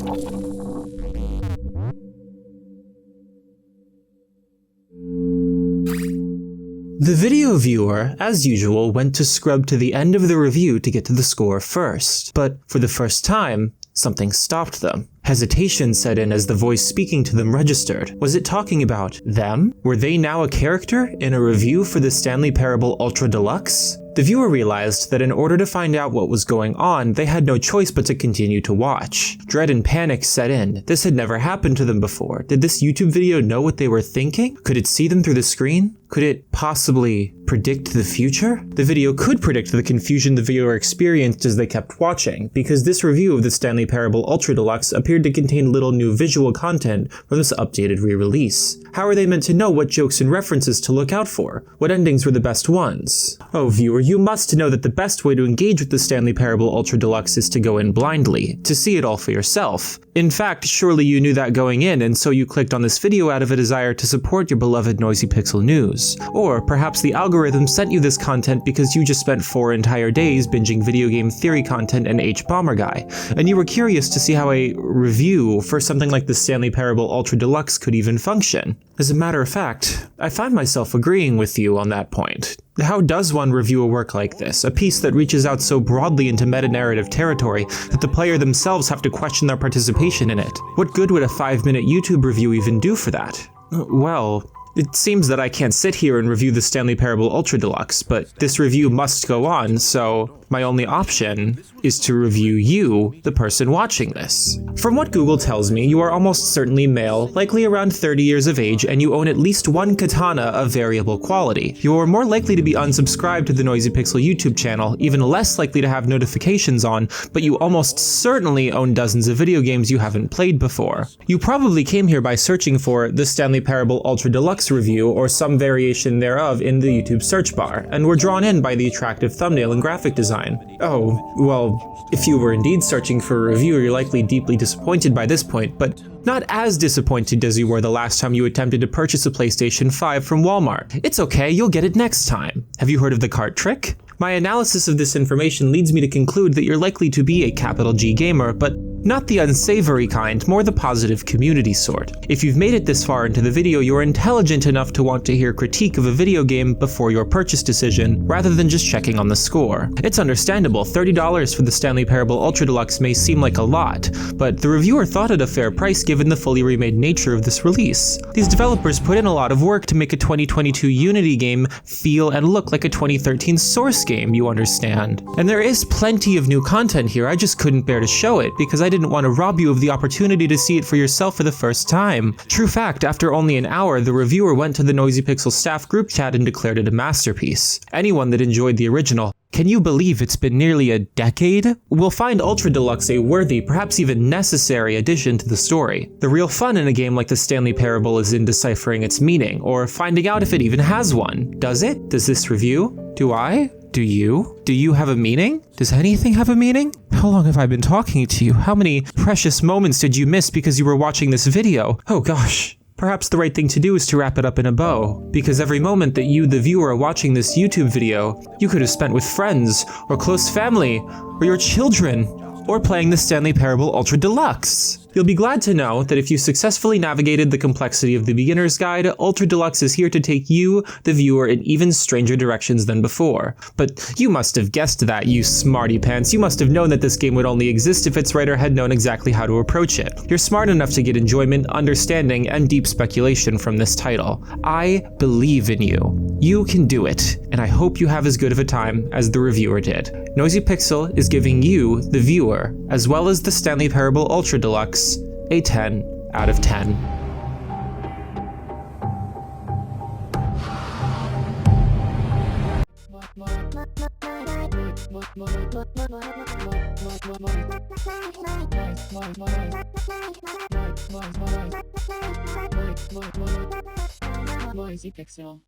The video viewer, as usual, went to scrub to the end of the review to get to the score first, but for the first time, something stopped them. Hesitation set in as the voice speaking to them registered. Was it talking about them? Were they now a character in a review for the Stanley Parable Ultra Deluxe? The viewer realized that in order to find out what was going on, they had no choice but to continue to watch. Dread and panic set in. This had never happened to them before. Did this YouTube video know what they were thinking? Could it see them through the screen? Could it possibly predict the future? The video could predict the confusion the viewer experienced as they kept watching, because this review of the Stanley Parable Ultra Deluxe appeared to contain little new visual content from this updated re-release. How are they meant to know what jokes and references to look out for? What endings were the best ones? Oh viewer, you must know that the best way to engage with the Stanley Parable Ultra Deluxe is to go in blindly, to see it all for yourself. In fact, surely you knew that going in, and so you clicked on this video out of a desire to support your beloved Noisy Pixel News. Or perhaps the algorithm sent you this content because you just spent 4 entire days binging video game theory content and H-Bomber Guy, and you were curious to see how a review for something like the Stanley Parable Ultra Deluxe could even function. As a matter of fact, I find myself agreeing with you on that point. How does one review a work like this, a piece that reaches out so broadly into meta-narrative territory that the player themselves have to question their participation in it? What good would a 5-minute YouTube review even do for that? Well, it seems that I can't sit here and review the Stanley Parable Ultra Deluxe, but this review must go on, so my only option is to review you, the person watching this. From what Google tells me, you are almost certainly male, likely around 30 years of age, and you own at least one katana of variable quality. You are more likely to be unsubscribed to the Noisy Pixel YouTube channel, even less likely to have notifications on, but you almost certainly own dozens of video games you haven't played before. You probably came here by searching for the Stanley Parable Ultra Deluxe review or some variation thereof in the YouTube search bar, and were drawn in by the attractive thumbnail and graphic design. Oh, well, if you were indeed searching for a review, you're likely deeply disappointed by this point, but not as disappointed as you were the last time you attempted to purchase a PlayStation 5 from Walmart. It's okay, you'll get it next time. Have you heard of the cart trick? My analysis of this information leads me to conclude that you're likely to be a capital G gamer, but not the unsavory kind, more the positive community sort. If you've made it this far into the video, you're intelligent enough to want to hear critique of a video game before your purchase decision, rather than just checking on the score. It's understandable, $30 for the Stanley Parable Ultra Deluxe may seem like a lot, but the reviewer thought it a fair price given the fully remade nature of this release. These developers put in a lot of work to make a 2022 Unity game feel and look like a 2013 Source game, you understand. And there is plenty of new content here, I just couldn't bear to show it because I didn't want to rob you of the opportunity to see it for yourself for the first time. True fact, after only an hour, the reviewer went to the Noisy Pixel staff group chat and declared it a masterpiece. Anyone that enjoyed the original, can you believe it's been nearly a decade? Will find Ultra Deluxe a worthy, perhaps even necessary addition to the story. The real fun in a game like the Stanley Parable is in deciphering its meaning, or finding out if it even has one. Does it? Does this review? Do I? Do you? Do you have a meaning? Does anything have a meaning? How long have I been talking to you? How many precious moments did you miss because you were watching this video? Oh gosh. Perhaps the right thing to do is to wrap it up in a bow, because every moment that you, the viewer, are watching this YouTube video, you could have spent with friends, or close family, or your children, or playing the Stanley Parable Ultra Deluxe. You'll be glad to know that if you successfully navigated the complexity of the beginner's guide, Ultra Deluxe is here to take you, the viewer, in even stranger directions than before. But you must have guessed that, you smarty pants. You must have known that this game would only exist if its writer had known exactly how to approach it. You're smart enough to get enjoyment, understanding, and deep speculation from this title. I believe in you. You can do it, and I hope you have as good of a time as the reviewer did. Noisy Pixel is giving you, the viewer, as well as the Stanley Parable Ultra Deluxe, a 10 out of 10. Noisy Pixel.